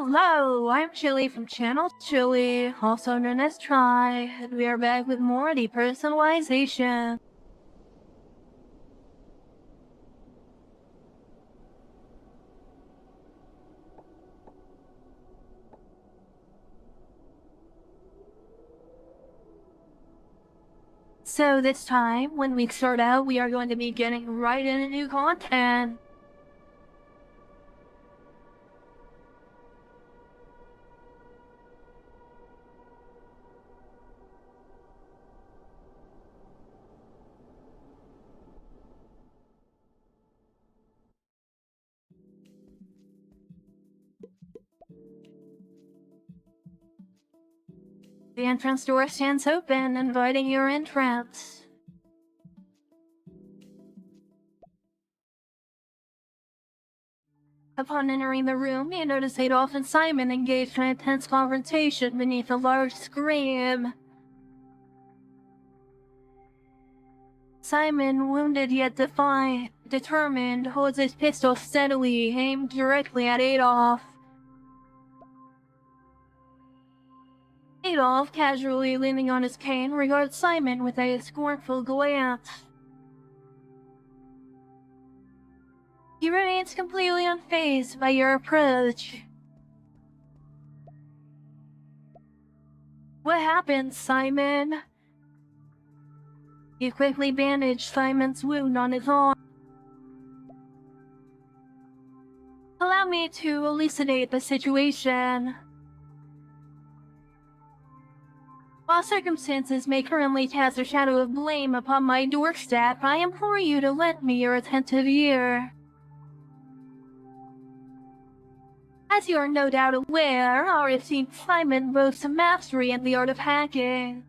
Hello, I'm Chylli from channel Chylli, also known as Try, and we are back with more depersonalization. So this time, when we start out, we are going to be getting right into new content. The entrance door stands open, inviting your entrance. Upon entering the room, you notice Adolf and Simon engaged in a tense confrontation beneath a large screen. Simon, wounded yet determined, holds his pistol steadily, aimed directly at Adolf. Adolf, casually leaning on his cane, regards Simon with a scornful glance. He remains completely unfazed by your approach. What happened, Simon? You quickly bandage Simon's wound on his arm. Allow me to elucidate the situation. While circumstances may currently cast a shadow of blame upon my doorstep, I implore you to lend me your attentive ear. As you are no doubt aware, our esteemed Simon boasts a mastery in the art of hacking.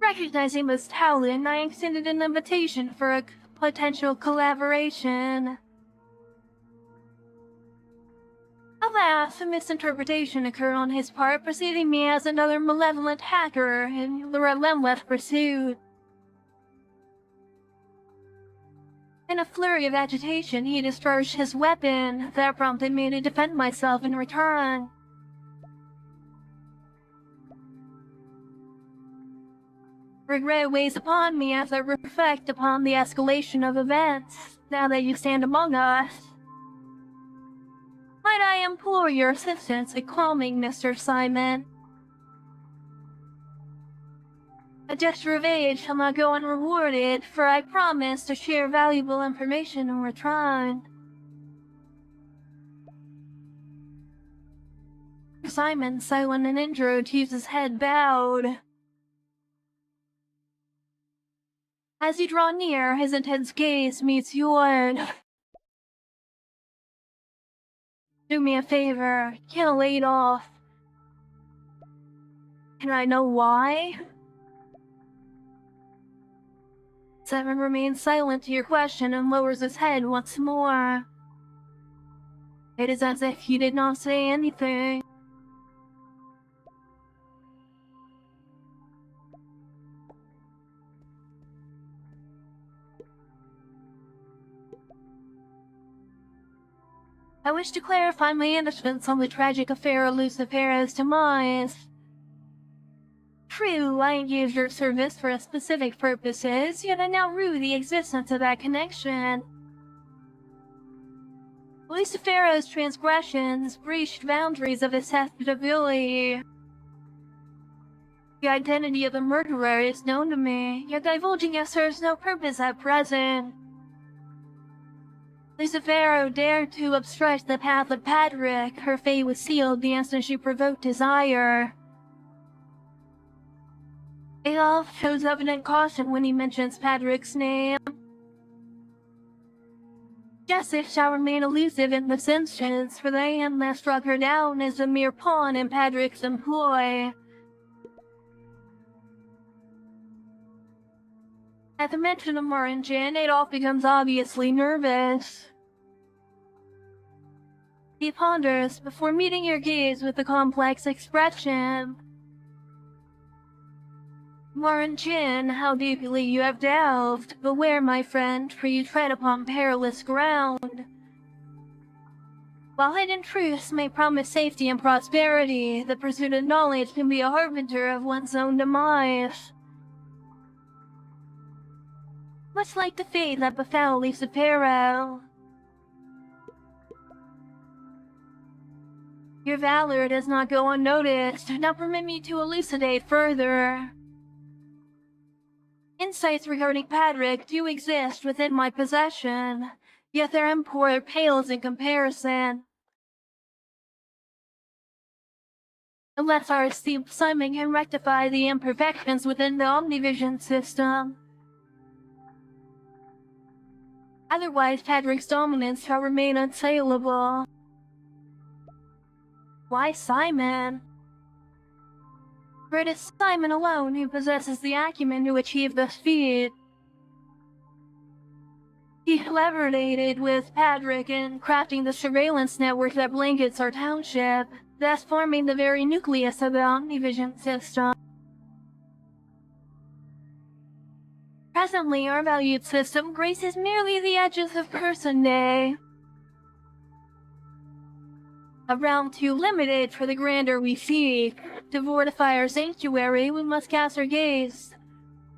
Recognizing this talent, I extended an invitation for a potential collaboration. Alas, a misinterpretation occurred on his part, perceiving me as another malevolent hacker in the relentless pursuit. In a flurry of agitation, he discharged his weapon. That prompted me to defend myself in return. Regret weighs upon me as I reflect upon the escalation of events, now that you stand among us. Might I implore your assistance in calming Mr. Simon? A gesture of aid shall not go unrewarded, for I promise to share valuable information in return. Simon, silent and injured, keeps his head bowed. As you draw near, his intense gaze meets yours. Do me a favor, kill Adolf. Can I know why? Simon remains silent to your question and lowers his head once more. It is as if he did not say anything. I wish to clarify my innocence on the tragic affair of Lucifero's demise. True, I engaged your service for specific purposes, yet I now rue the existence of that connection. Lucifero's transgressions breached boundaries of acceptability. The identity of the murderer is known to me, yet divulging it serves no purpose at present. Lucifero dared to obstruct the path of Patrick. Her fate was sealed the instant she provoked desire. Adolf shows evident caution when he mentions Patrick's name. Justice shall remain elusive in this instance, for the hand that struck her down is a mere pawn in Patrick's employ. At the mention of Morinjin, Adolf becomes obviously nervous. He ponders before meeting your gaze with a complex expression. Morinjin, how deeply you have delved. Beware, my friend, for you tread upon perilous ground. While hidden truths may promise safety and prosperity, the pursuit of knowledge can be a harbinger of one's own demise. Much like the fate that befell Lisa Perro. Your valor does not go unnoticed. Now permit me to elucidate further. Insights regarding Patrick do exist within my possession, yet their import pales in comparison. Unless our esteemed Simon can rectify the imperfections within the Omnivision system. Otherwise, Patrick's dominance shall remain unassailable. Why Simon? For it is Simon alone who possesses the acumen to achieve this feat. He collaborated with Patrick in crafting the surveillance network that blankets our township, thus forming the very nucleus of the Omnivision system. Presently, our valued system graces merely the edges of Person Day. A realm too limited for the grandeur we seek. To fortify our sanctuary, we must cast our gaze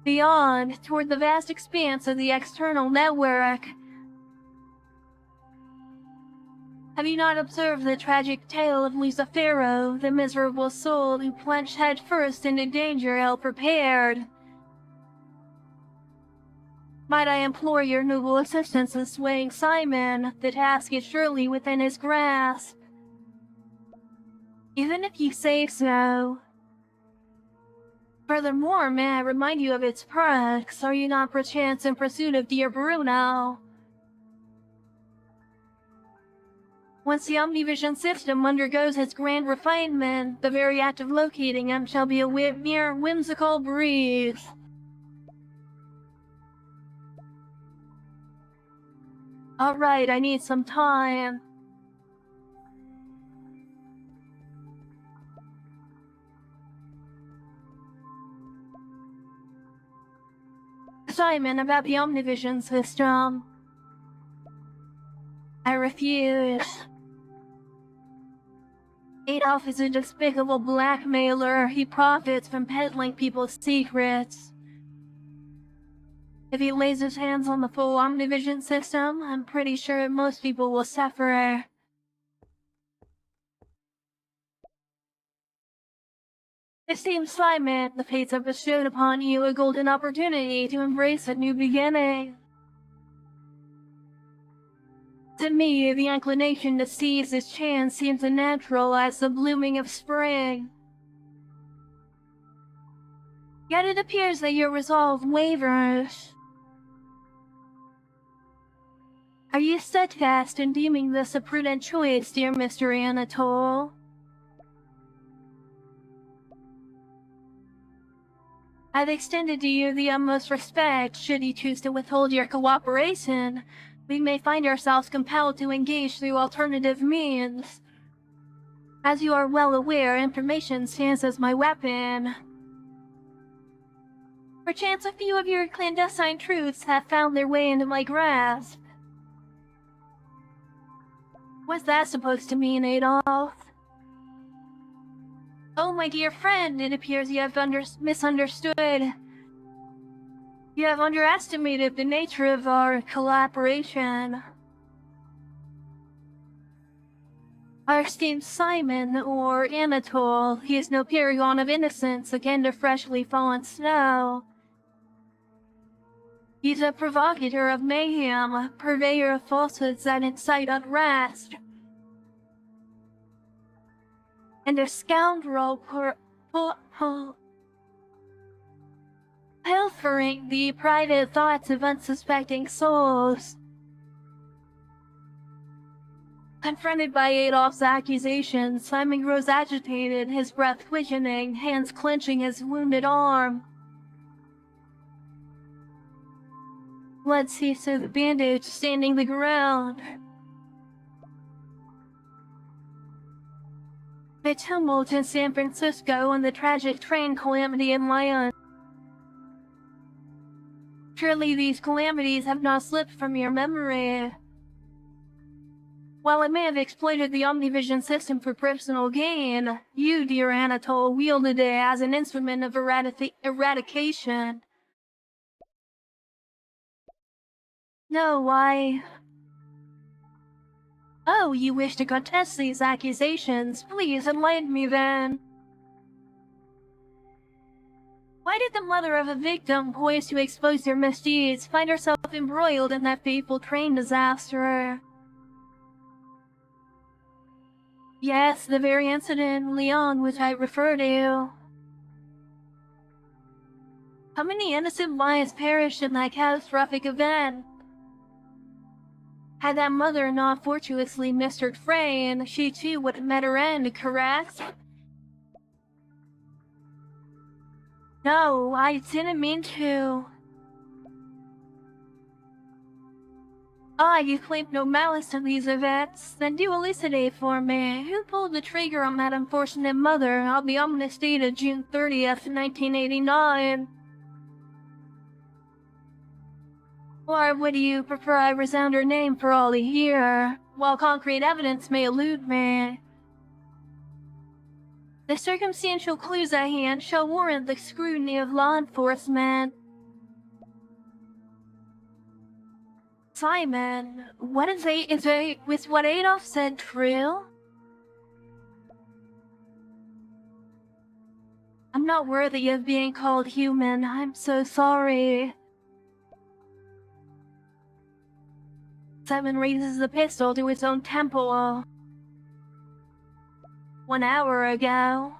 beyond, toward the vast expanse of the external network. Have you not observed the tragic tale of Lisa Farrow, the miserable soul who plunged headfirst into danger ill-prepared? Might I implore your noble assistance in swaying Simon? The task is surely within his grasp. Even if you say so. Furthermore, may I remind you of its perks? Are you not perchance in pursuit of dear Bruno? Once the Omnivision system undergoes its grand refinement, the very act of locating him shall be a mere whimsical breeze. Alright, I need some time. Simon, about the Omnivision system. I refuse. Adolf is a despicable blackmailer. He profits from peddling people's secrets. If he lays his hands on the full Omnivision system, I'm pretty sure most people will suffer. It seems, Simon, the fates have bestowed upon you a golden opportunity to embrace a new beginning. To me, the inclination to seize this chance seems as natural as the blooming of spring. Yet it appears that your resolve wavers. Are you steadfast in deeming this a prudent choice, dear Mr. Anatole? I've extended to you the utmost respect. Should you choose to withhold your cooperation, we may find ourselves compelled to engage through alternative means. As you are well aware, information stands as my weapon. Perchance a few of your clandestine truths have found their way into my grasp. What's that supposed to mean, Adolf? Oh, my dear friend, it appears you have misunderstood. You have underestimated the nature of our collaboration. Our esteemed Simon, or Anatole, he is no paragon of innocence akin to freshly fallen snow. He's a provocateur of mayhem, a purveyor of falsehoods that incite unrest, and a scoundrel pilfering the private thoughts of unsuspecting souls. Confronted by Adolf's accusations, Simon grows agitated, his breath quickening, hands clenching his wounded arm. Blood seeps through the bandage, staining the ground. The tumult in San Francisco and the tragic train calamity in Lyon. Surely these calamities have not slipped from your memory. While it may have exploited the Omnivision system for personal gain, you, dear Anatole, wielded it as an instrument of eradication. No, why? Oh, you wish to contest these accusations? Please enlighten me then. Why did the mother of a victim poised to expose their misdeeds find herself embroiled in that fateful train disaster? Yes, the very incident in Lyon which I refer to. How many innocent lives perished in that catastrophic event? Had that mother not fortuitously missed her train, she too would have met her end, correct? No, I didn't mean to. Ah, you claim no malice in these events. Then do elucidate for me. Who pulled the trigger on that unfortunate mother on the ominous date of June 30th, 1989? Or would you prefer I resound her name for all to hear, while concrete evidence may elude me? The circumstantial clues at hand shall warrant the scrutiny of law enforcement. Simon, was what Adolf said true? I'm not worthy of being called human. I'm so sorry. Simon raises the pistol to his own temple. 1 hour ago.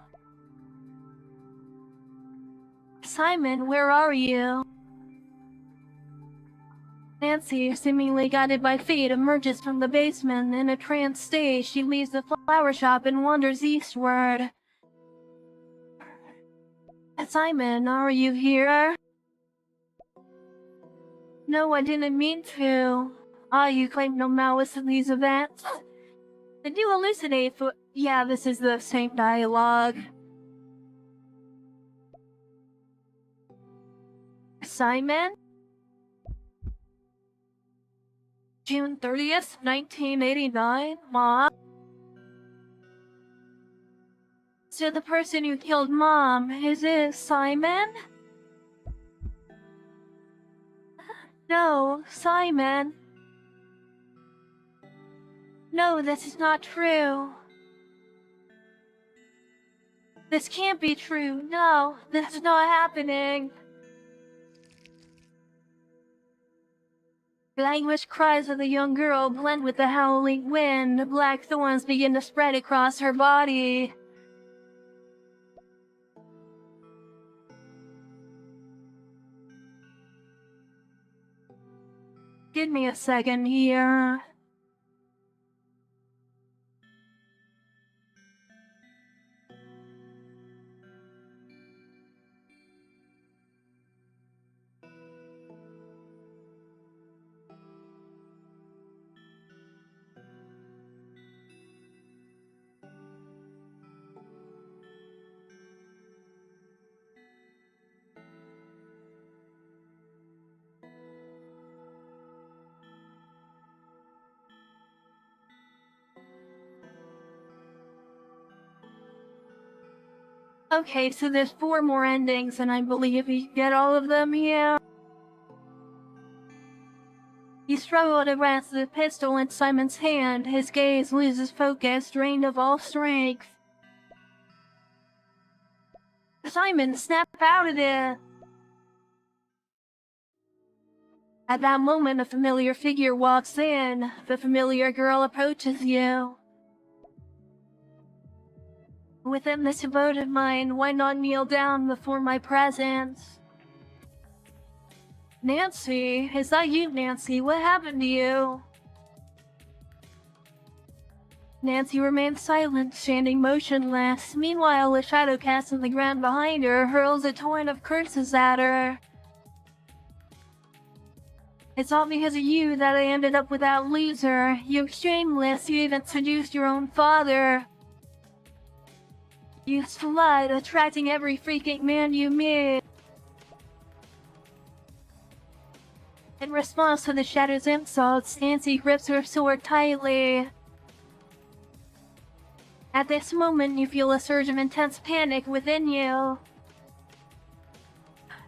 Simon, where are you? Nancy, seemingly guided by fate, emerges from the basement. In a trance state, she leaves the flower shop and wanders eastward. Simon, are you here? No, I didn't mean to. Ah, you claim no malice in these events? Then do elucidate for— Yeah, this is the same dialogue. Simon? June 30th, 1989, Mom? So the person who killed Mom, is it Simon? No, Simon. No, this is not true. This can't be true. No, this is not happening. The anguished cries of the young girl blend with the howling wind. Black thorns begin to spread across her body. Give me a second here. Okay, so there's 4 more endings, and I believe you get all of them here. He struggled to grasp the pistol in Simon's hand. His gaze loses focus, drained of all strength. Simon, snap out of it! At that moment, a familiar figure walks in. The familiar girl approaches you. Within this devoted mind, why not kneel down before my presence? Nancy? Is that you, Nancy? What happened to you? Nancy remains silent, standing motionless. Meanwhile, a shadow cast on the ground behind her hurls a torrent of curses at her. It's all because of you that I ended up with that loser. You're shameless. You even seduced your own father. You slut, attracting every freaking man you meet. In response to the shadow's insults, Nancy grips her sword tightly. At this moment, you feel a surge of intense panic within you.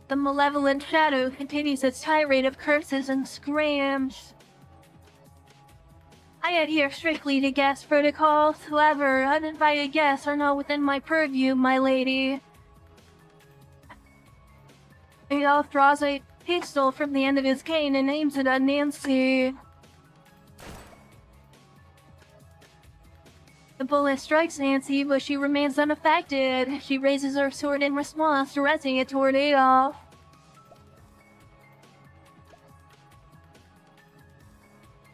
The malevolent shadow continues its tirade of curses and screams. I adhere strictly to guest protocols, however, uninvited guests are not within my purview, my lady. Adolf draws a pistol from the end of his cane and aims it at Nancy. The bullet strikes Nancy, but she remains unaffected. She raises her sword in response, directing it toward Adolf.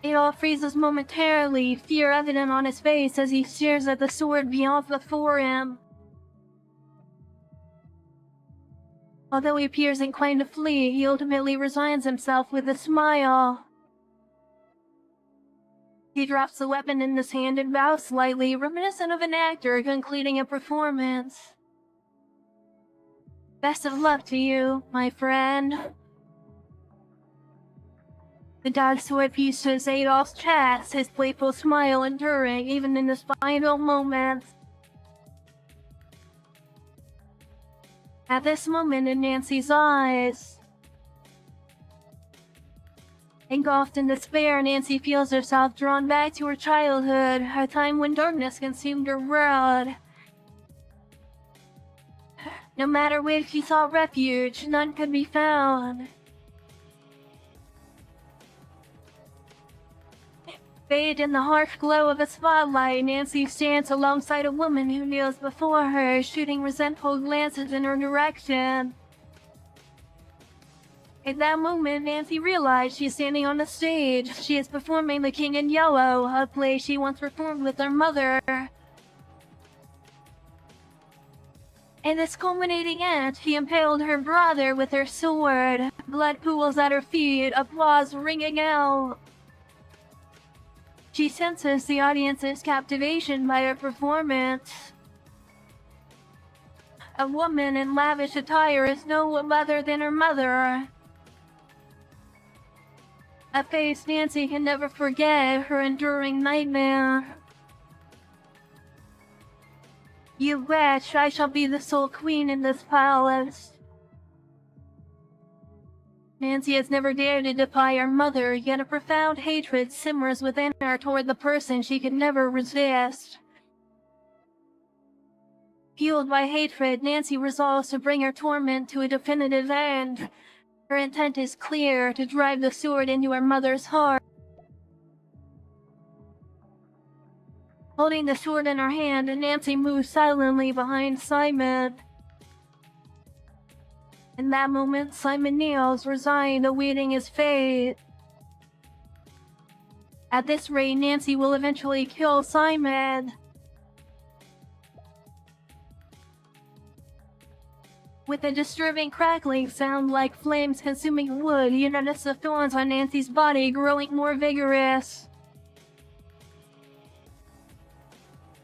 Adolf freezes momentarily, fear evident on his face as he stares at the sword beyond before him. Although he appears inclined to flee, he ultimately resigns himself with a smile. He drops the weapon in his hand and bows slightly, reminiscent of an actor concluding a performance. Best of luck to you, my friend. The dog sword pierces Adolf's chest, his playful smile enduring even in his final moments. At this moment in Nancy's eyes, engulfed in despair, Nancy feels herself drawn back to her childhood, a time when darkness consumed her world. No matter where she sought refuge, none could be found. Bathed in the harsh glow of a spotlight, Nancy stands alongside a woman who kneels before her, shooting resentful glances in her direction. In that moment, Nancy realized she's standing on the stage. She is performing The King in Yellow, a play she once performed with her mother. In this culminating act, she impaled her brother with her sword. Blood pools at her feet, applause ringing out. She senses the audience's captivation by her performance. A woman in lavish attire is no other than her mother. A face Nancy can never forget, her enduring nightmare. You wretch, I shall be the sole queen in this palace. Nancy has never dared to defy her mother, yet a profound hatred simmers within her toward the person she could never resist. Fueled by hatred, Nancy resolves to bring her torment to a definitive end. Her intent is clear, to drive the sword into her mother's heart. Holding the sword in her hand, Nancy moves silently behind Simon. In that moment, Simon kneels, resigned, awaiting his fate. At this rate, Nancy will eventually kill Simon. With a disturbing crackling sound like flames consuming wood, you notice the thorns on Nancy's body growing more vigorous.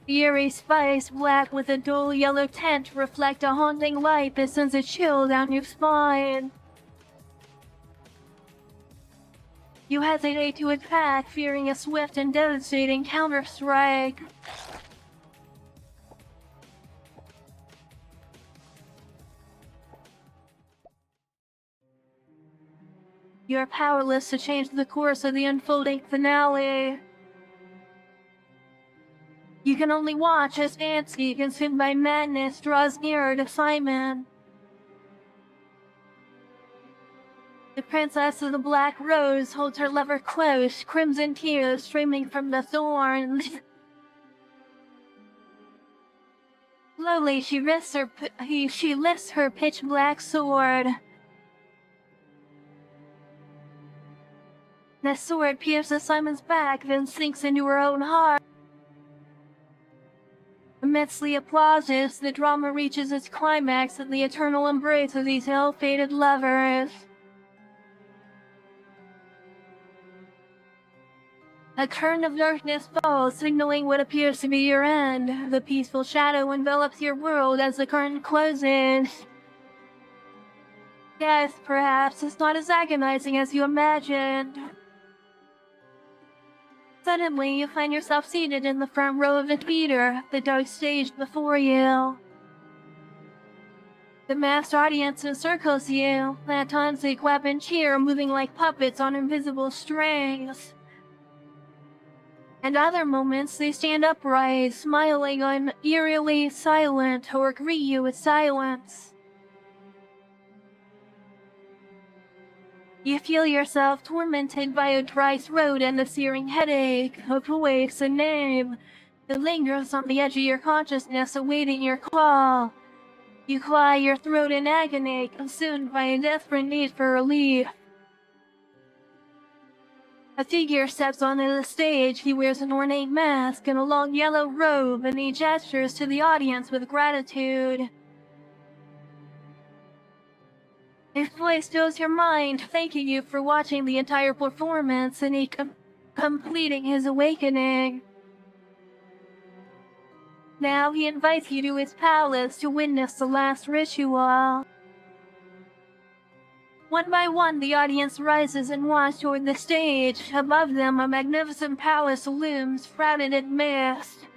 The eerie spikes, black with a dull yellow tint, reflect a haunting light that sends a chill down your spine. You hesitate to attack, fearing a swift and devastating counter-strike. You are powerless to change the course of the unfolding finale. You can only watch as Nancy, consumed by madness, draws nearer to Simon. The Princess of the Black Rose holds her lover close, crimson tears streaming from the thorns. Slowly, she lifts her pitch-black sword. The sword pierces Simon's back, then sinks into her own heart. Amidst the applauses, the drama reaches its climax in the eternal embrace of these ill-fated lovers. A curtain of darkness falls, signaling what appears to be your end. The peaceful shadow envelops your world as the curtain closes. Yes, perhaps it's not as agonizing as you imagined. Suddenly, you find yourself seated in the front row of the theater, the dark stage before you. The masked audience encircles you. At times they clap and cheer, moving like puppets on invisible strings. And other moments they stand upright, smiling and eerily silent, or greet you with silence. You feel yourself tormented by a dry throat and a searing headache. A voice, a name, that lingers on the edge of your consciousness, awaiting your call. You claw your throat in agony, consumed by a desperate need for relief. A figure steps onto the stage. He wears an ornate mask and a long yellow robe, and he gestures to the audience with gratitude. His voice fills your mind, thanking you for watching the entire performance, and completing his awakening. Now he invites you to his palace to witness the last ritual. One by one, the audience rises and walks toward the stage. Above them, a magnificent palace looms, shrouded in mist.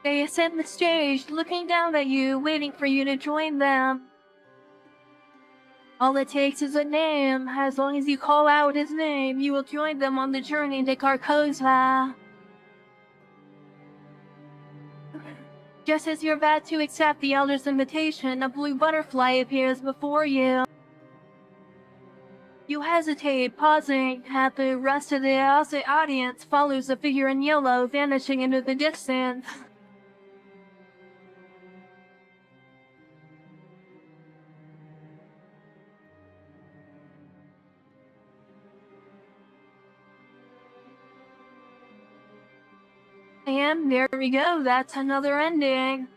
They ascend the stage, looking down at you, waiting for you to join them. All it takes is a name. As long as you call out his name, you will join them on the journey to Carcosa. Just as you're about to accept the elder's invitation, a blue butterfly appears before you. You hesitate, pausing. At the rest of the audience follows a figure in yellow, vanishing into the distance. And there we go, that's another ending.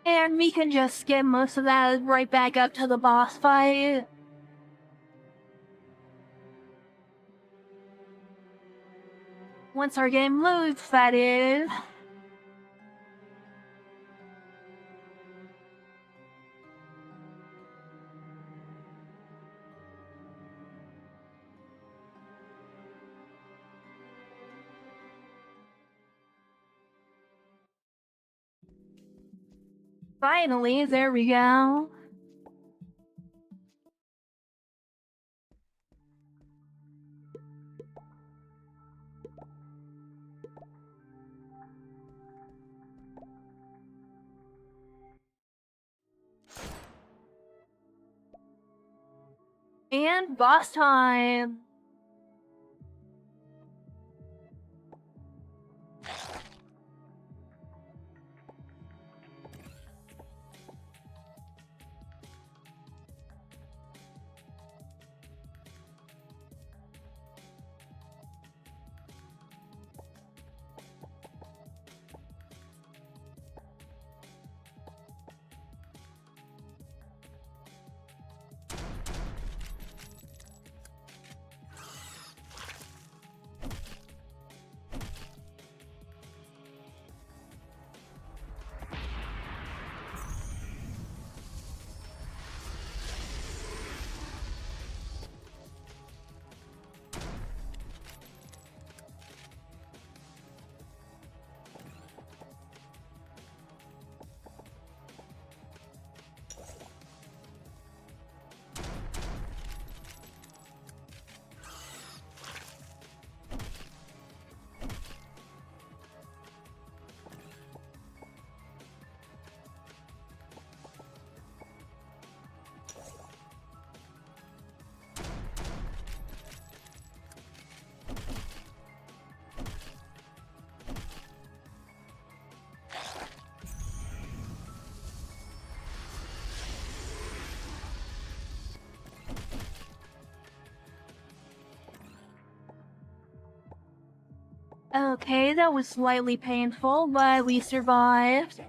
And we can just skip most of that right back up to the boss fight. Once our game loads, that is. Finally, there we go. And boss time! Okay, that was slightly painful, but we survived.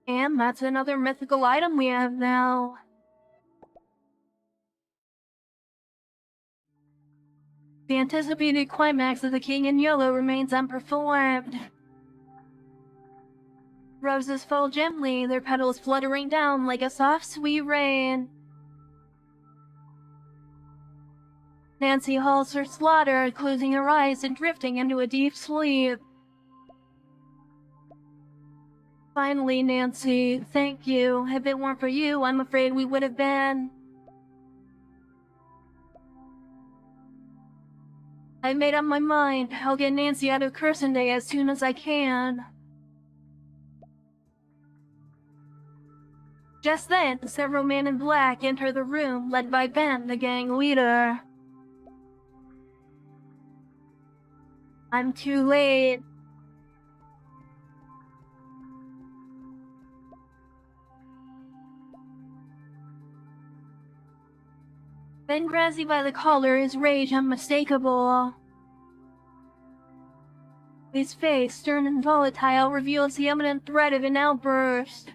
And that's another mythical item we have now. The anticipated climax of The King in Yellow remains unperformed. Roses fall gently, their petals fluttering down like a soft, sweet rain. Nancy halts her slaughter, closing her eyes and drifting into a deep sleep. Finally, Nancy, thank you. If it weren't for you, I'm afraid we would have been. I made up my mind. I'll get Nancy out of Cursin Day as soon as I can. Just then, several men in black enter the room, led by Ben, the gang leader. I'm too late. Ben grabs you by the collar, his rage unmistakable. His face, stern and volatile, reveals the imminent threat of an outburst.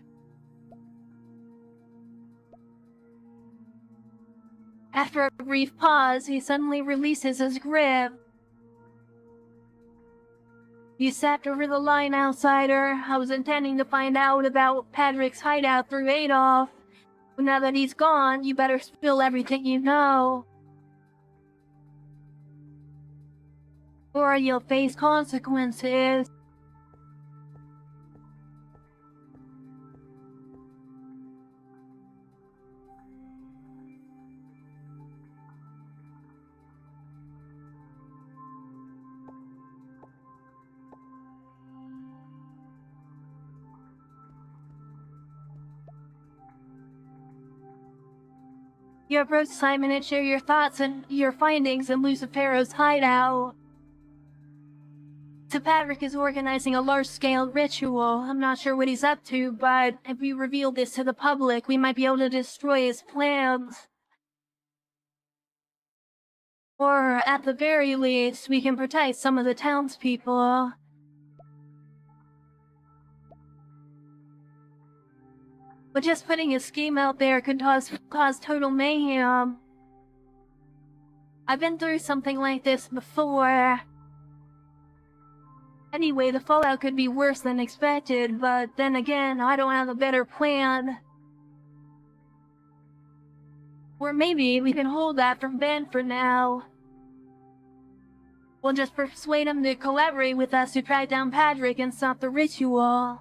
After a brief pause, he suddenly releases his grip. You stepped over the line, outsider. I was intending to find out about Patrick's hideout through Adolf. But now that he's gone, you better spill everything you know. Or you'll face consequences. You approach Simon and share your thoughts and your findings in Lucifero's hideout. So Patrick is organizing a large-scale ritual. I'm not sure what he's up to, but if we reveal this to the public, we might be able to destroy his plans. Or, at the very least, we can protect some of the townspeople. But just putting a scheme out there could cause total mayhem. I've been through something like this before. Anyway, the fallout could be worse than expected, but then again, I don't have a better plan. Or maybe we can hold that from Ben for now. We'll just persuade him to collaborate with us to track down Patrick and stop the ritual.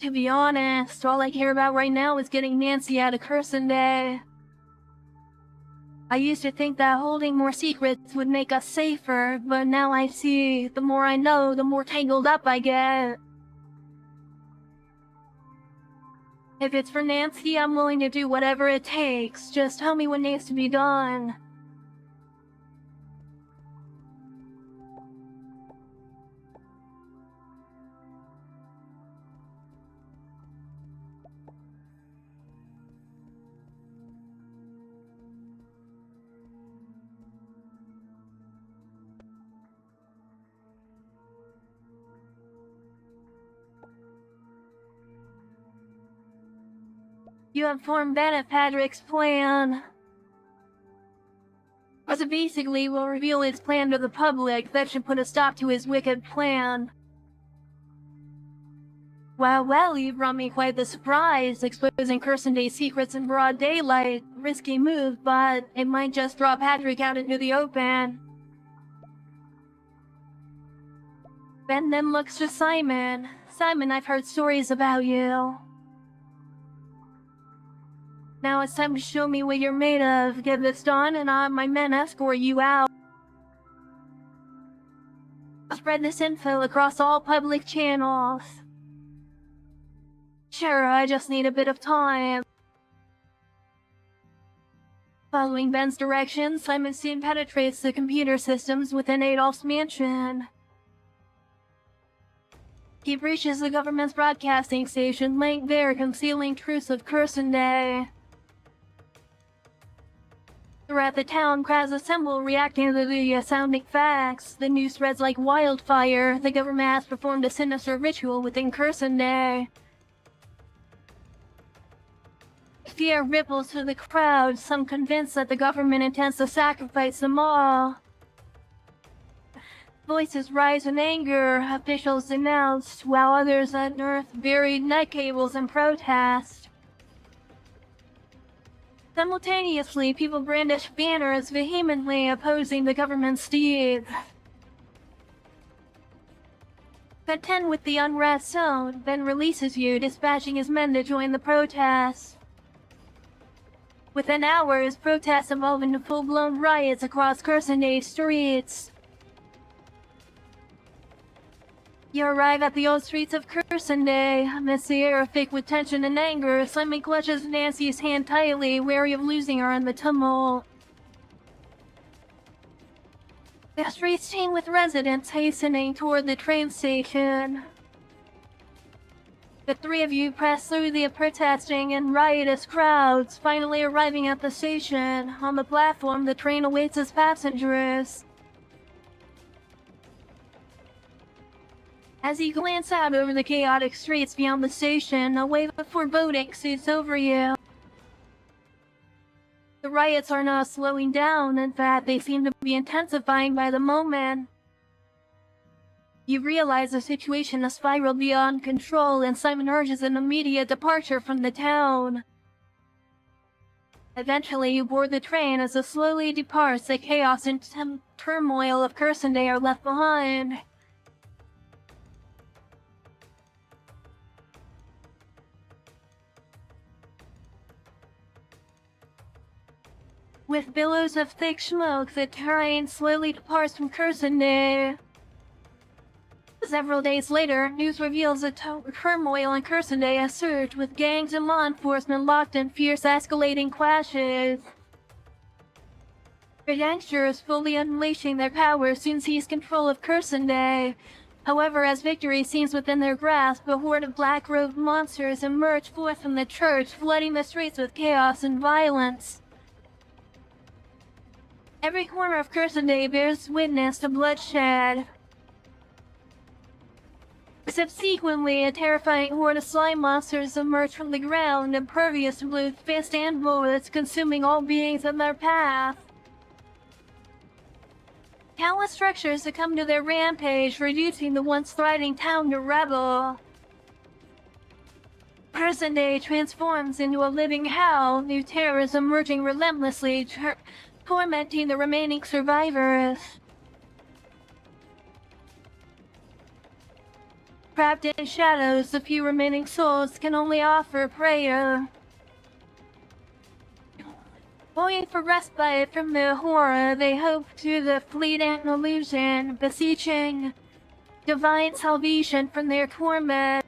To be honest, all I care about right now is getting Nancy out of Cursin Day. I used to think that holding more secrets would make us safer, but now I see the more I know, the more tangled up I get. If it's for Nancy, I'm willing to do whatever it takes. Just tell me what needs to be done. You informed Ben of Patrick's plan. So basically, we'll reveal his plan to the public. That should put a stop to his wicked plan. Well, you brought me quite the surprise, exposing Cursin Day's secrets in broad daylight. Risky move, but it might just draw Patrick out into the open. Ben then looks to Simon. Simon, I've heard stories about you. Now it's time to show me what you're made of. Get this done, and my men escort you out. Spread this info across all public channels. Sure, I just need a bit of time. Following Ben's directions, Simon soon penetrates the computer systems within Adolf's mansion. He breaches the government's broadcasting station, laying bare concealing truths of Cursin Day. Throughout the town, crowds assemble, reacting to the astounding facts. The news spreads like wildfire. The government has performed a sinister ritual within Cursin Day. Fear ripples through the crowd, some convinced that the government intends to sacrifice them all. Voices rise in anger, officials denounced, while others unearth buried net cables in protest. Simultaneously, people brandish banners vehemently opposing the government's deeds. Content with the unrest zone, then releases you, dispatching his men to join the protests. Within hours, protests evolve into full-blown riots across Kursanday streets. You arrive at the old streets of Kursanday. Amidst the air thick with tension and anger, Simon clutches Nancy's hand tightly, wary of losing her in the tumult. The streets teem with residents hastening toward the train station. The three of you press through the protesting and riotous crowds, finally arriving at the station. On the platform, the train awaits its passengers. As you glance out over the chaotic streets beyond the station, a wave of foreboding sweeps over you. The riots are not slowing down, in fact, they seem to be intensifying by the moment. You realize the situation has spiraled beyond control, and Simon urges an immediate departure from the town. Eventually, you board the train as it slowly departs. The chaos and turmoil of Kursanday are left behind. With billows of thick smoke, the train slowly departs from Kursanday. Several days later, news reveals the turmoil in Kursanday has surged, with gangs and law enforcement locked in fierce escalating clashes. The gangsters, fully unleashing their power, soon seize control of Kursanday. However, as victory seems within their grasp, a horde of black-robed monsters emerge forth from the church, flooding the streets with chaos and violence. Every corner of Kursanday bears witness to bloodshed. Subsequently, a terrifying horde of slime monsters emerge from the ground, impervious to both fists and bullets, consuming all beings in their path. Countless structures succumb to their rampage, reducing the once thriving town to rubble. Kursanday transforms into a living hell, new terrors emerging relentlessly, tormenting the remaining survivors. Trapped in shadows, the few remaining souls can only offer prayer. Longing for respite from the horror, they hope to the fleeting illusion, beseeching divine salvation from their torment.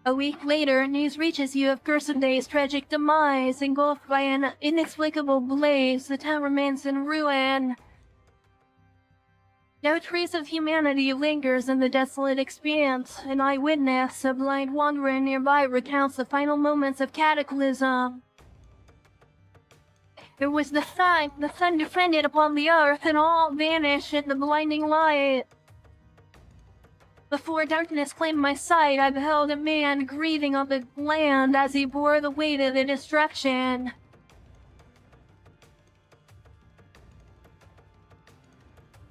A week later, news reaches you of Kursanday's tragic demise. Engulfed by an inexplicable blaze, the town remains in ruin. No trace of humanity lingers in the desolate expanse. An eyewitness, a blind wanderer nearby, recounts the final moments of cataclysm. There was the sun descended upon the earth, and all vanished in the blinding light. Before darkness claimed my sight, I beheld a man grieving on the land as he bore the weight of the destruction.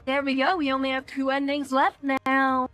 There we go, we only have 2 endings left now.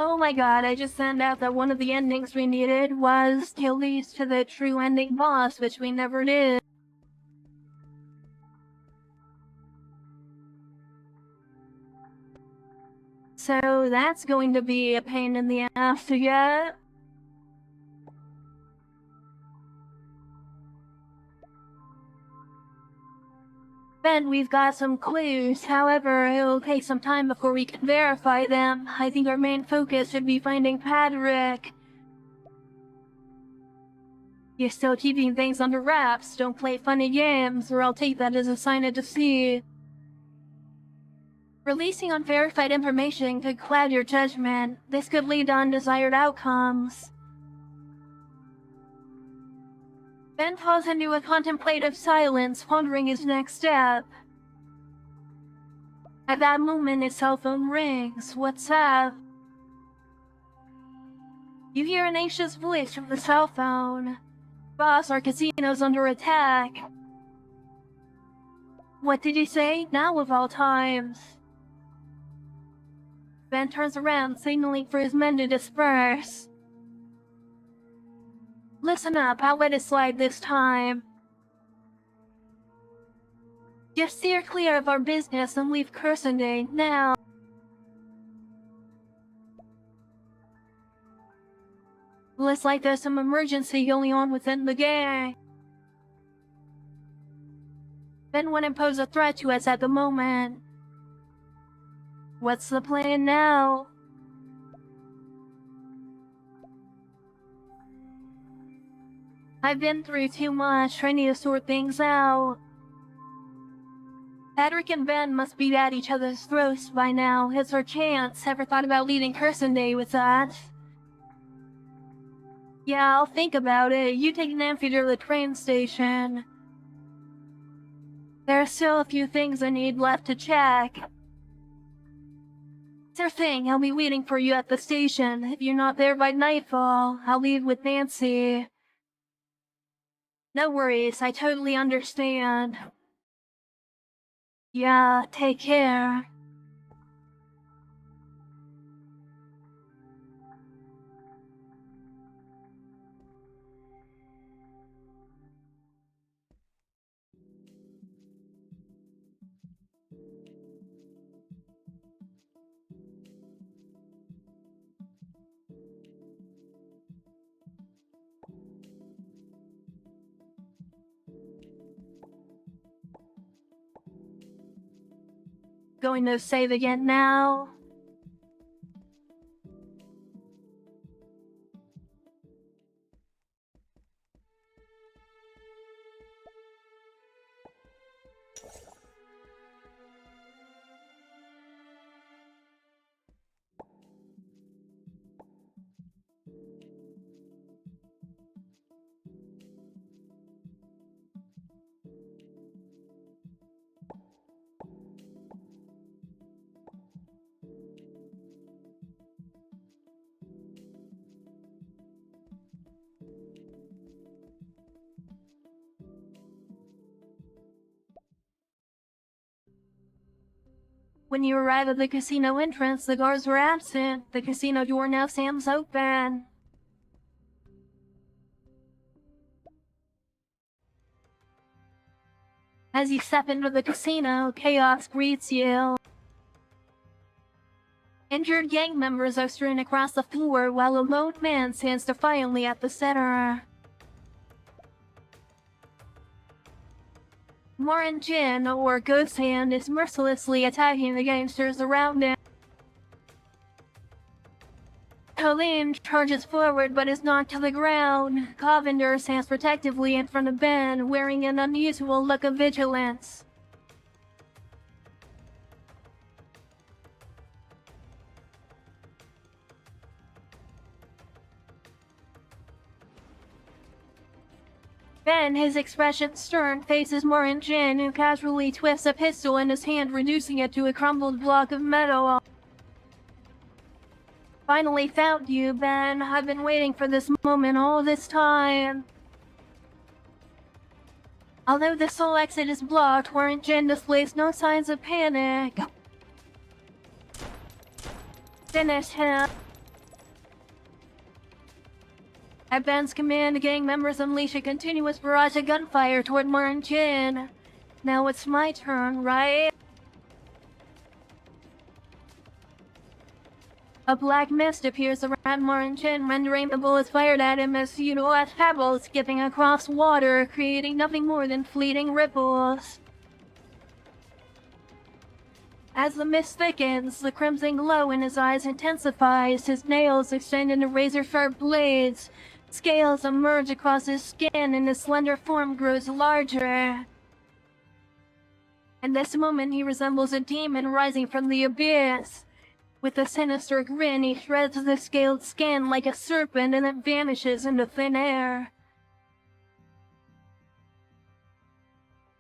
Oh my god, I just found out that one of the endings we needed was to lead to the true ending boss, which we never did. So that's going to be a pain in the ass to get. Then we've got some clues, however, it'll take some time before we can verify them. I think our main focus should be finding Patrick. You're still keeping things under wraps. Don't play funny games, or I'll take that as a sign of deceit. Releasing unverified information could cloud your judgment. This could lead to undesired outcomes. Ben falls into a contemplative silence, pondering his next step. At that moment, his cell phone rings. What's up? You hear an anxious voice from the cell phone. Boss, our casino's under attack. What did you say? Now of all times. Ben turns around, signaling for his men to disperse. Listen up, I'll let it slide this time. Just steer clear of our business and leave Cursonday now. Looks like there's some emergency going on within the gang. Ben wouldn't pose a threat to us at the moment. What's the plan now? I've been through too much, trying to sort things out. Patrick and Ben must be at each other's throats by now. It's our chance. Ever thought about leading Cursonday with that? Yeah, I'll think about it. You take Nancy to the train station. There are still a few things I need left to check. Sure thing, I'll be waiting for you at the station. If you're not there by nightfall, I'll leave with Nancy. No worries, I totally understand. Yeah, take care. Going to save again now. When you arrive at the casino entrance, the guards were absent. The casino door now stands open. As you step into the casino, chaos greets you. Injured gang members are strewn across the floor while a lone man stands defiantly at the center. Morin Jin, or Ghost Hand, is mercilessly attacking the gangsters around him. Colleen charges forward but is knocked to the ground. Covender stands protectively in front of Ben, wearing an unusual look of vigilance. Ben, his expression stern, faces Morin Jin, who casually twists a pistol in his hand, reducing it to a crumbled block of metal. Finally found you, Ben. I've been waiting for this moment all this time. Although the sole exit is blocked, Morin Jin displays no signs of panic. Finish him. At Ben's command, gang members unleash a continuous barrage of gunfire toward Morin Jin. Now it's my turn, right? A black mist appears around Morin Jin, rendering the bullets fired at him as pseudo pebbles skipping across water, creating nothing more than fleeting ripples. As the mist thickens, the crimson glow in his eyes intensifies, his nails extend into razor-sharp blades, Scales emerge across his skin and his slender form grows larger. In this moment, he resembles a demon rising from the abyss. With a sinister grin, he shreds the scaled skin like a serpent and then vanishes into thin air.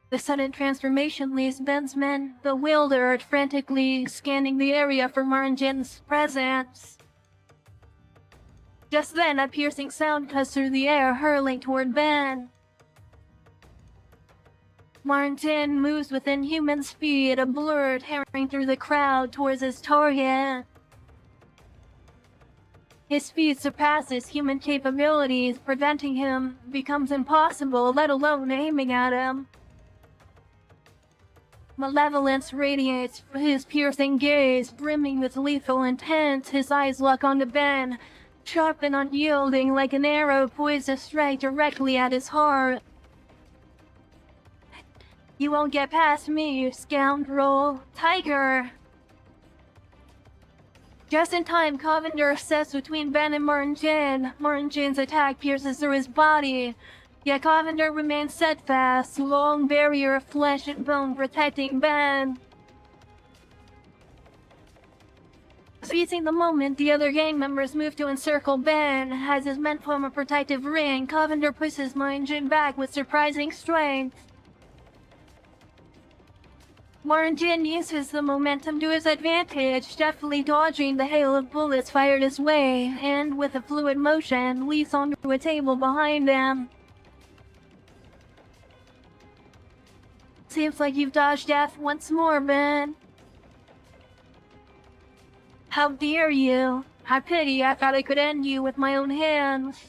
The sudden transformation leaves Ben's men bewildered, frantically scanning the area for Marnjin's presence. Just then, a piercing sound cuts through the air, hurling toward Ben. Marnjin moves with inhuman speed, a blur tearing through the crowd towards his target. His speed surpasses human capabilities, preventing him becomes impossible, let alone aiming at him. Malevolence radiates from his piercing gaze, brimming with lethal intent. His eyes lock onto Ben, sharp and unyielding like an arrow poised to strike directly at his heart. You won't get past me, you scoundrel. Tiger! Just in time, Covender steps between Ben and Marnjin. Marnjin's attack pierces through his body, yet Covender remains steadfast, long barrier of flesh and bone protecting Ben. Seizing the moment, the other gang members move to encircle Ben. As his men form a protective ring, Covender pushes Marnjin back with surprising strength. Marnjin uses the momentum to his advantage, deftly dodging the hail of bullets fired his way, and with a fluid motion, leaps onto a table behind him. Seems like you've dodged death once more, Ben. How dare you? I pity I thought I could end you with my own hands.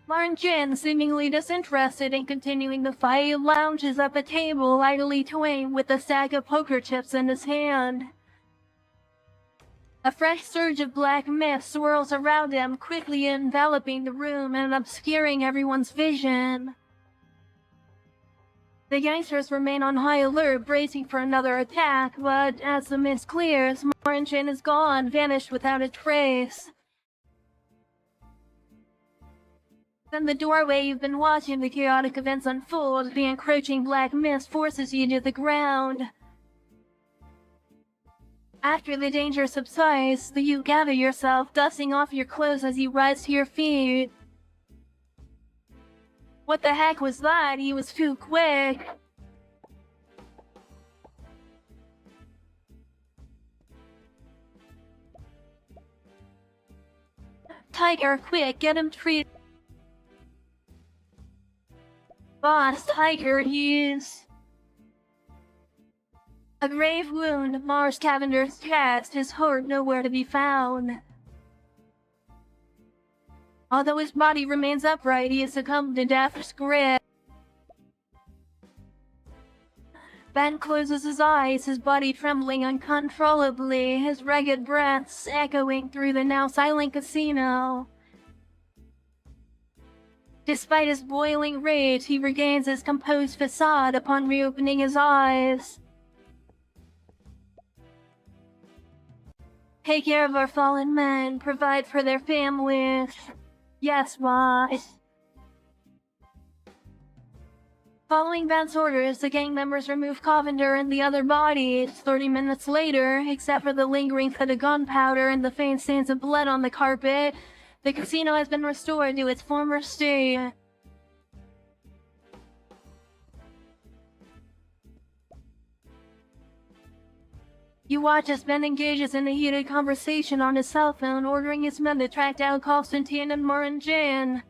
Marnjin, seemingly disinterested in continuing the fight, lounges up a table, idly toying with a stack of poker chips in his hand. A fresh surge of black mist swirls around him, quickly enveloping the room and obscuring everyone's vision. The gangsters remain on high alert, bracing for another attack, but as the mist clears, Marnjin is gone, vanished without a trace. In the doorway, you've been watching the chaotic events unfold. The encroaching black mist forces you to the ground. After the danger subsides, you gather yourself, dusting off your clothes as you rise to your feet. What the heck was that? He was too quick. Tiger, quick, get him treated. Boss, Tiger, he's... A grave wound mars Cavender's chest, his heart nowhere to be found. Although his body remains upright, he has succumbed to death's grip. Ben closes his eyes, his body trembling uncontrollably, his ragged breaths echoing through the now silent casino. Despite his boiling rage, he regains his composed facade upon reopening his eyes. Take care of our fallen men, provide for their families. Yes, boss. Following Ben's orders, the gang members remove Covender and the other bodies. 30 minutes later, except for the lingering threat of gunpowder and the faint stains of blood on the carpet, the casino has been restored to its former state. You watch as Ben engages in a heated conversation on his cell phone, ordering his men to track down Constantine and Marnjin.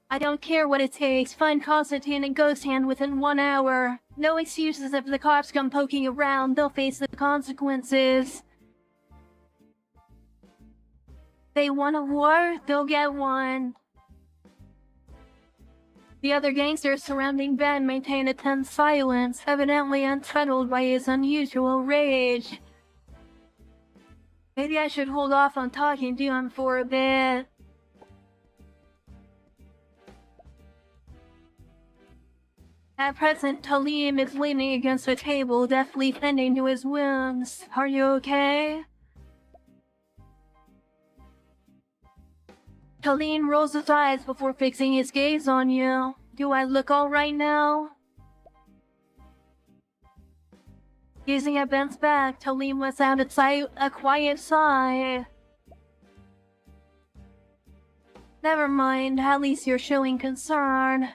I don't care what it takes, find Constantine and Ghost Hand within 1 hour. No excuses. If the cops come poking around, they'll face the consequences. They want a war, they'll get one. The other gangsters surrounding Ben maintain a tense silence, evidently unsettled by his unusual rage. Maybe I should hold off on talking to him for a bit. At present, Talim is leaning against the table, deftly tending to his wounds. Are you okay? Colleen rolls his eyes before fixing his gaze on you. Do I look alright now? Gazing at Ben's back, Colleen lets out a quiet sigh. Never mind, at least you're showing concern.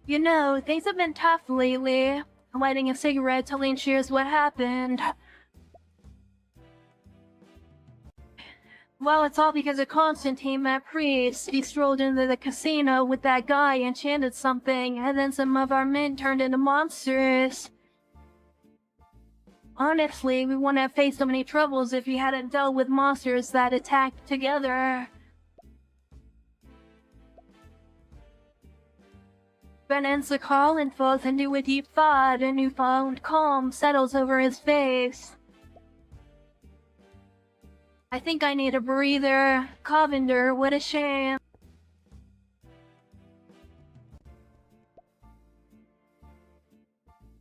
You know, things have been tough lately. Lighting a cigarette, Colleen shares what happened. Well, it's all because of Constantine, that priest. He strolled into the casino with that guy and chanted something, and then some of our men turned into monsters. Honestly, we wouldn't have faced so many troubles if we hadn't dealt with monsters that attacked together. Ben ends the call and falls into a deep thought. A newfound calm settles over his face. I think I need a breather. Covender, what a shame.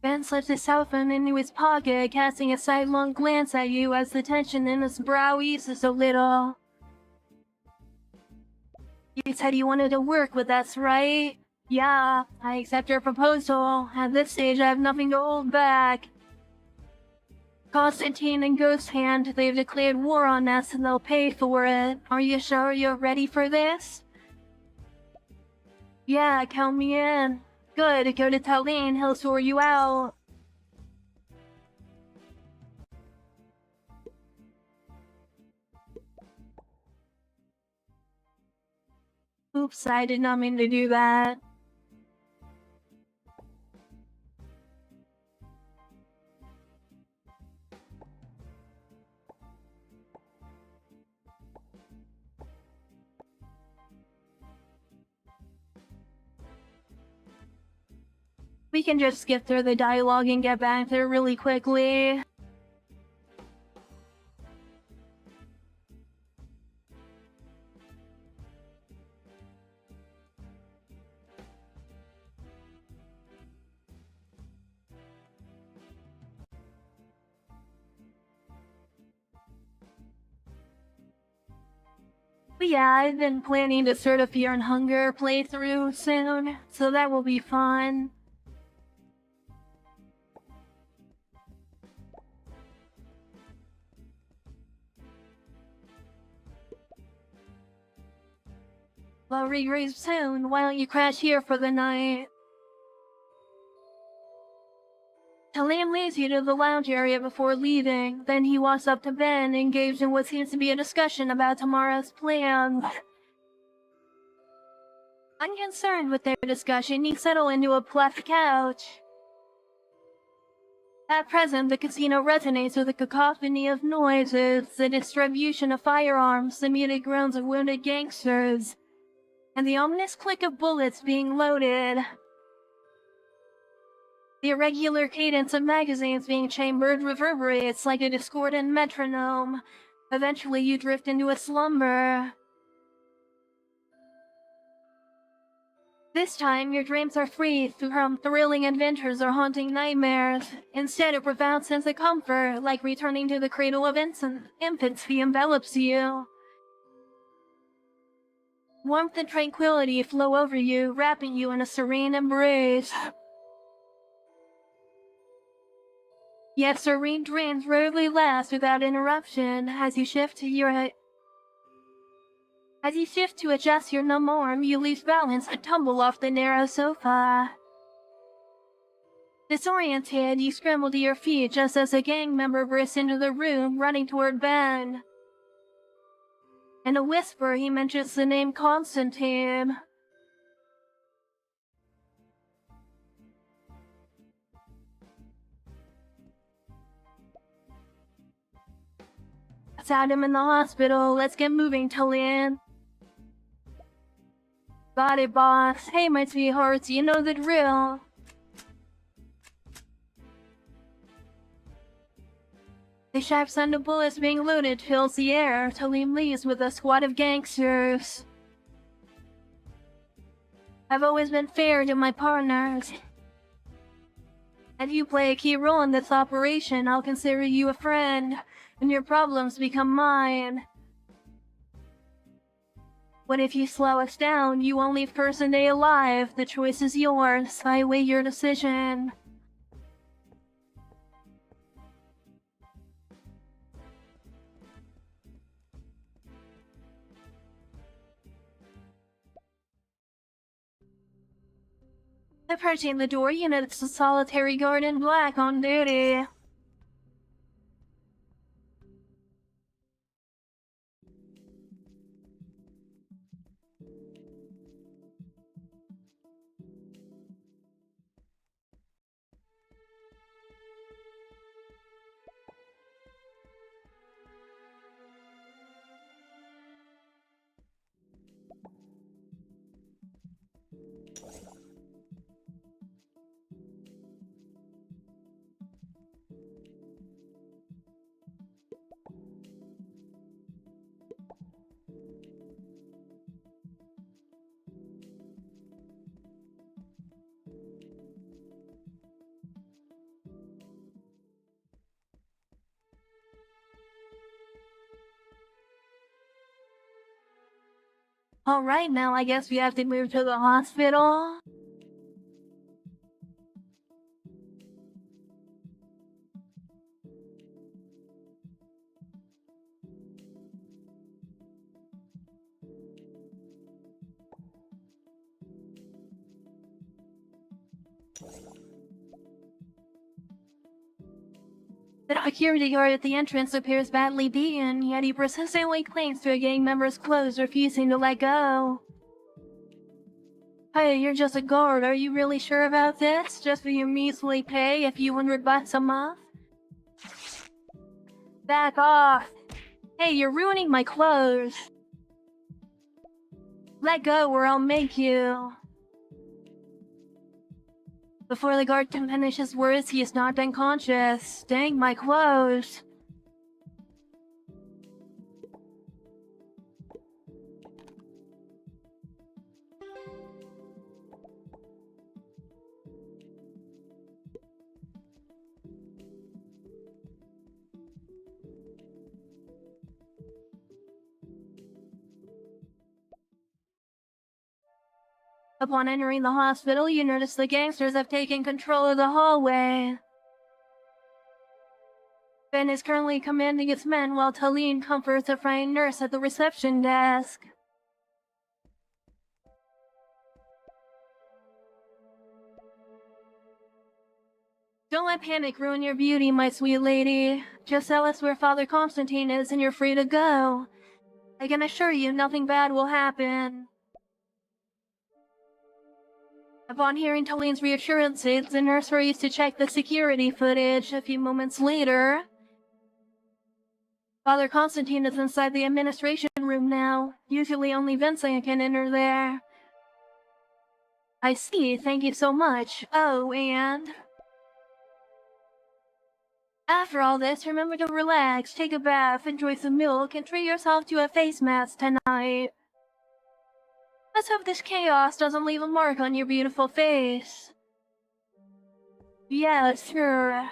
Ben slips his cell phone into his pocket, casting a sidelong glance at you as the tension in his brow eases a little. You said you wanted to work with us, right? Yeah, I accept your proposal. At this stage, I have nothing to hold back. Constantine and Ghost Hand, they've declared war on us and they'll pay for it. Are you sure you're ready for this? Yeah, count me in. Good, go to Colleen, he'll sort you out. Oops, I did not mean to do that. We can just skip through the dialogue and get back there really quickly. But yeah, I've been planning to start a Fear and Hunger playthrough soon, so that will be fun. Well, regroup soon. Why don't you crash here for the night? Talim leads you to the lounge area before leaving. Then he walks up to Ben, engaged in what seems to be a discussion about tomorrow's plans. Unconcerned with their discussion, you settle into a plush couch. At present, the casino resonates with a cacophony of noises, the distribution of firearms, the muted groans of wounded gangsters, and the ominous click of bullets being loaded. The irregular cadence of magazines being chambered reverberates like a discordant metronome. Eventually, you drift into a slumber. This time, your dreams are free from thrilling adventures or haunting nightmares. Instead, a profound sense of comfort, like returning to the cradle of infancy, envelops you. Warmth and tranquility flow over you, wrapping you in a serene embrace. Yet serene dreams rarely last without interruption. As you shift to adjust your numb arm, you lose balance and tumble off the narrow sofa. Disoriented, you scramble to your feet just as a gang member bursts into the room, running toward Ben. In a whisper, he mentions the name Constantine. Found him in the hospital. Let's get moving, Talim. Got it, boss. Hey, my sweethearts, you know the drill. The sharp sound of bullets being loaded fills the air. Talim leaves with a squad of gangsters. I've always been fair to my partners. If you play a key role in this operation, I'll consider you a friend, and your problems become mine. What if you slow us down? You won't leave Person A alive. The choice is yours. I await your decision. Approaching the door, you notice a solitary guard in black on duty. Alright, now I guess we have to move to the hospital. The security guard at the entrance appears badly beaten, yet he persistently clings to a gang member's clothes, refusing to let go. Hey, you're just a guard. Are you really sure about this? Just for your measly pay, a few $100 a month? Back off. Hey, you're ruining my clothes. Let go or I'll make you. Before the guard can finish his words, he is knocked unconscious. Dang, my clothes. Upon entering the hospital, you notice the gangsters have taken control of the hallway. Ben is currently commanding its men while Talene comforts a frightened nurse at the reception desk. Don't let panic ruin your beauty, my sweet lady. Just tell us where Father Constantine is and you're free to go. I can assure you nothing bad will happen. Upon hearing Talene's reassurances, the nurse hurries to check the security footage. A few moments later, Father Constantine is inside the administration room now. Usually only Vincent can enter there. I see, thank you so much. Oh, and after all this, remember to relax, take a bath, enjoy some milk, and treat yourself to a face mask tonight. Let's hope this chaos doesn't leave a mark on your beautiful face. Yeah, sure.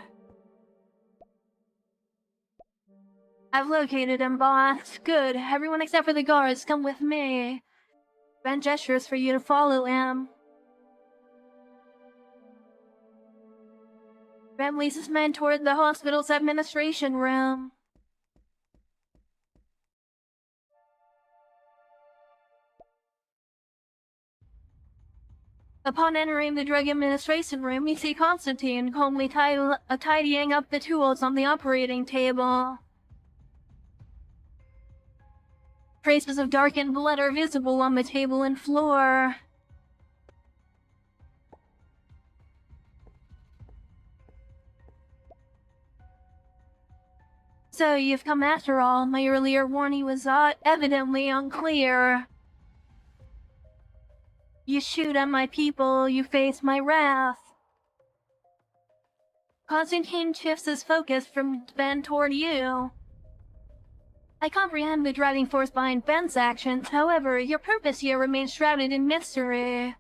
I've located him, boss. Good. Everyone except for the guards, come with me. Ben gestures for you to follow him. Ben leads his men toward the hospital's administration room. Upon entering the drug administration room, you see Constantine calmly tidying up the tools on the operating table. Traces of darkened blood are visible on the table and floor. So you've come after all. My earlier warning was evidently unclear. You shoot at my people, you face my wrath. Constantine shifts his focus from Ben toward you. I comprehend the driving force behind Ben's actions, however, your purpose here remains shrouded in mystery.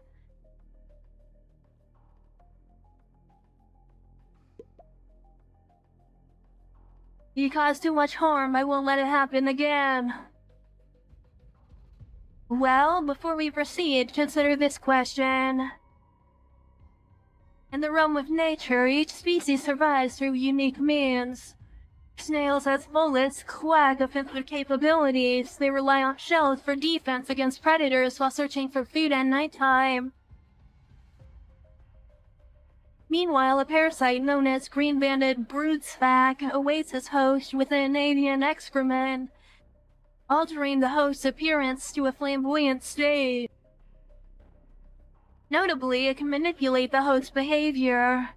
You caused too much harm, I won't let it happen again. Well, before we proceed, consider this question. In the realm of nature, each species survives through unique means. Snails have mollusks lack offensive capabilities. They rely on shells for defense against predators while searching for food at nighttime. Meanwhile, a parasite known as green-banded broodsphac awaits its host within avian excrement, altering the host's appearance to a flamboyant state. Notably, it can manipulate the host's behavior.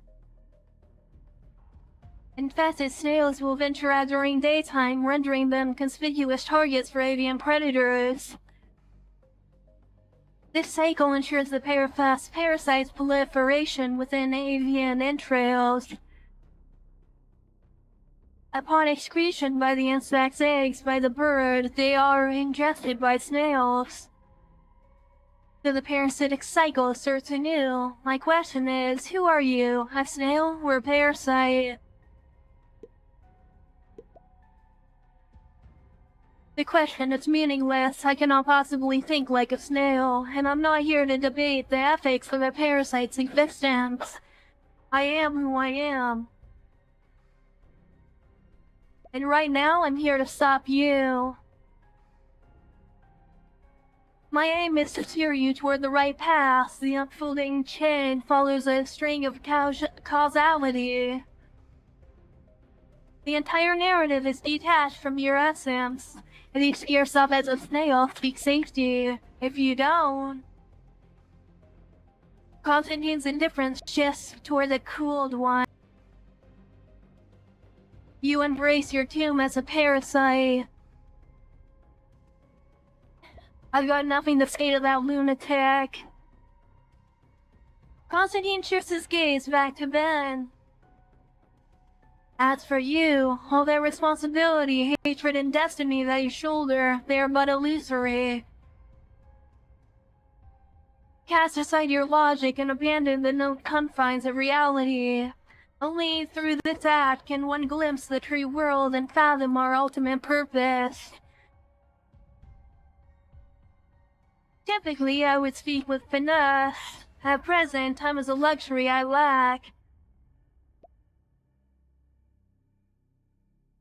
Infested snails will venture out during daytime, rendering them conspicuous targets for avian predators. This cycle ensures the parasite's proliferation within avian entrails. Upon excretion by the insect's eggs by the bird, they are ingested by snails. So the parasitic cycle starts anew. My question is, who are you, a snail or a parasite? The question is meaningless. I cannot possibly think like a snail, and I'm not here to debate the ethics of a parasite's existence. I am who I am. And right now, I'm here to stop you. My aim is to steer you toward the right path. The unfolding chain follows a string of causality. The entire narrative is detached from your essence. If you see yourself as a snail, seek safety. If you don't, Constantine's indifference shifts toward the cooled one. You embrace your tomb as a parasite. I've got nothing to say to that lunatic. Constantine shifts his gaze back to Ben. As for you, all that responsibility, hatred, and destiny that you shoulder, they are but illusory. Cast aside your logic and abandon the known confines of reality. Only through this act can one glimpse the true world and fathom our ultimate purpose. Typically, I would speak with finesse. At present, time is a luxury I lack.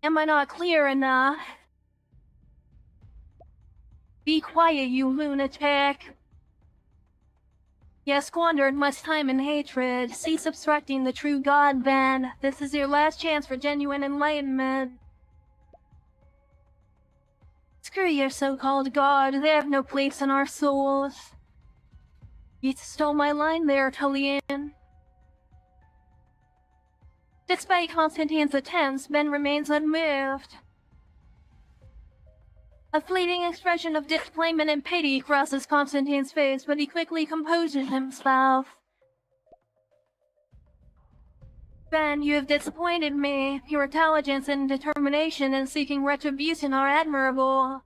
Am I not clear enough? Be quiet, you lunatic. You have squandered much time in hatred. Cease obstructing the true God, Ben. This is your last chance for genuine enlightenment. Screw your so-called God. They have no place in our souls. You stole my line there, Tullian. Despite Constantine's attempts, Ben remains unmoved. A fleeting expression of disappointment and pity crosses Constantine's face, but he quickly composes himself. Ben, you have disappointed me. Your intelligence and determination in seeking retribution are admirable.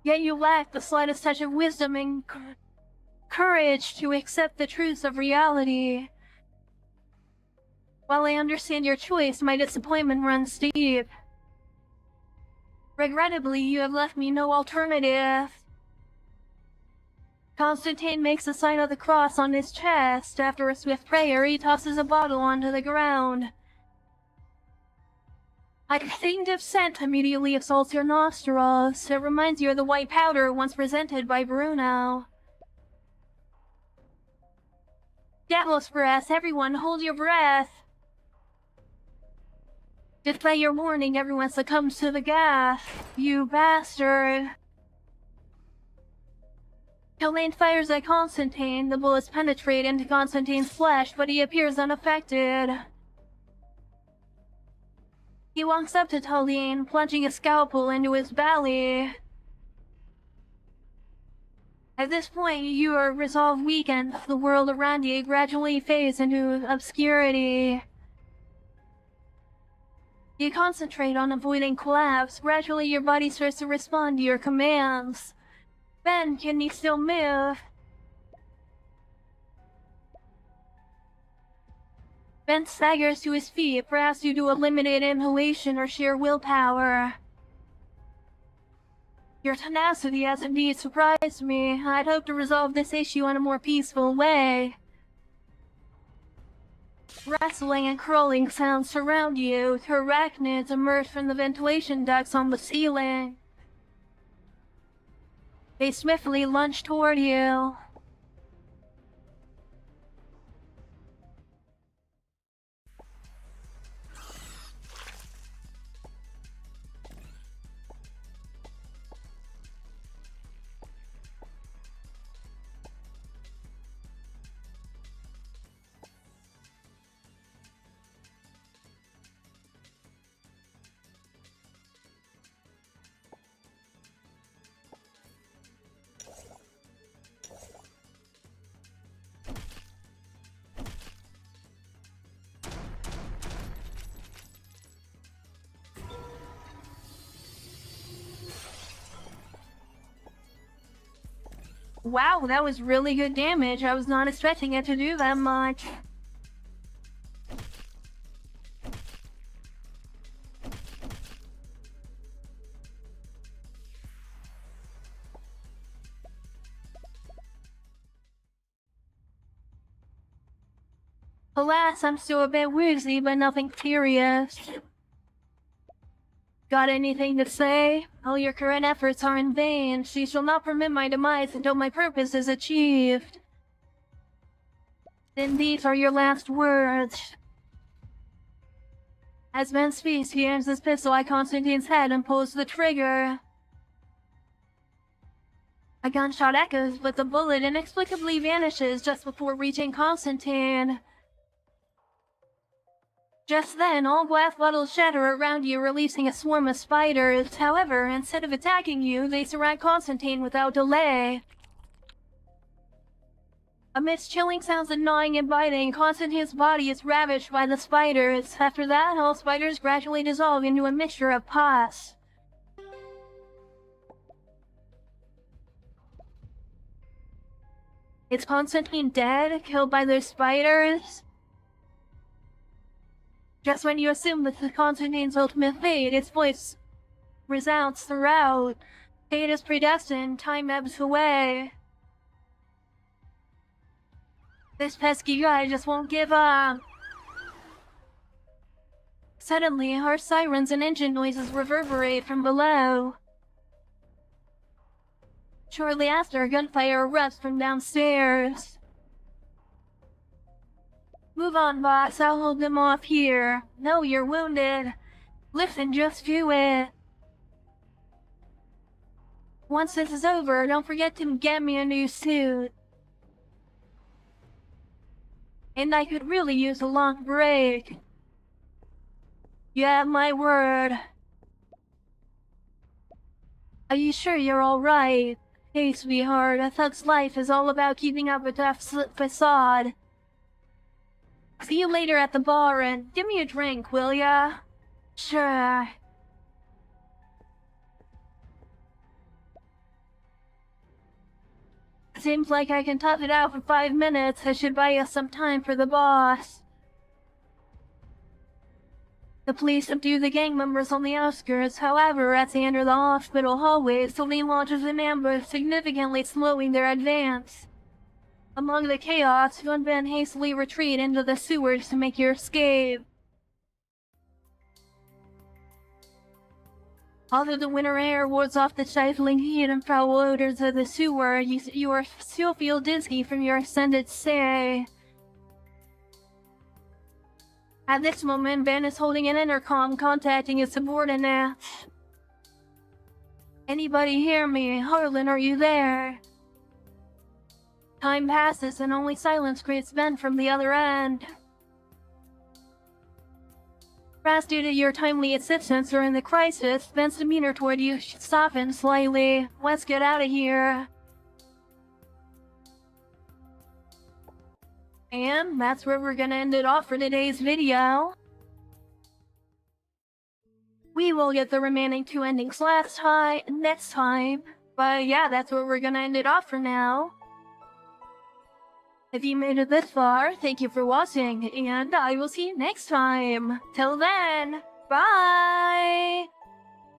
Yet you lack the slightest touch of wisdom and courage to accept the truths of reality. While I understand your choice, my disappointment runs deep. Regrettably, you have left me no alternative. Constantine makes the sign of the cross on his chest. After a swift prayer, he tosses a bottle onto the ground. A distinctive scent immediately assaults your nostrils. It reminds you of the white powder once presented by Bruno. Devil's breath, everyone hold your breath. Despite your warning, everyone succumbs to the gas. You bastard. Tullian fires at Constantine. The bullets penetrate into Constantine's flesh, but he appears unaffected. He walks up to Tullian, plunging a scalpel into his belly. At this point, your resolve weakens. The world around you gradually fades into obscurity. You concentrate on avoiding collapse. Gradually, your body starts to respond to your commands. Ben, can you still move? Ben staggers to his feet, perhaps due to a limited inhalation or sheer willpower. Your tenacity has indeed surprised me. I'd hoped to resolve this issue in a more peaceful way. Rustling and crawling sounds surround you. Two arachnids emerge from the ventilation ducts on the ceiling. They swiftly lunge toward you. Wow, that was really good damage. I was not expecting it to do that much. Alas, I'm still a bit woozy, but nothing serious. Got anything to say? All your current efforts are in vain. She shall not permit my demise until my purpose is achieved. Then these are your last words. As Ben speaks, he aims his pistol at Constantine's head and pulls the trigger. A gunshot echoes, but the bullet inexplicably vanishes just before reaching Constantine. Just then, all glass bottles shatter around you, releasing a swarm of spiders. However, instead of attacking you, they surround Constantine without delay. Amidst chilling sounds of gnawing and biting, Constantine's body is ravaged by the spiders. After that, all spiders gradually dissolve into a mixture of pus. Is Constantine dead, killed by those spiders? Just when you assume that the Constantine's ultimate fate, its voice resounds throughout. Fate is predestined, time ebbs away. This pesky guy just won't give up. Suddenly, harsh sirens and engine noises reverberate from below. Shortly after, gunfire erupts from downstairs. Move on, boss. I'll hold them off here. No, you're wounded. Listen, just do it. Once this is over, don't forget to get me a new suit. And I could really use a long break. You have my word. Are you sure you're alright? Hey, sweetheart, a thug's life is all about keeping up a tough facade. See you later at the bar, and give me a drink, will ya? Sure. Seems like I can tough it out for 5 minutes. I should buy us some time for the boss. The police subdue the gang members on the outskirts. However, as they enter the hospital hallway, Celine launches an ambush, significantly slowing their advance. Among the chaos, you and Ben hastily retreat into the sewers to make your escape. Although the winter air wards off the stifling heat and foul odors of the sewer, you still feel dizzy from your extended stay. At this moment, Ben is holding an intercom, contacting his subordinates. Anybody hear me? Harlan, are you there? Time passes and only silence greets Ben from the other end. Perhaps due to your timely assistance during the crisis, Ben's demeanor toward you softened slightly. Let's get out of here. And that's where we're gonna end it off for today's video. We will get the remaining 2 endings next time. But yeah, that's where we're gonna end it off for now. If you made it this far, thank you for watching, and I will see you next time. Till then, bye!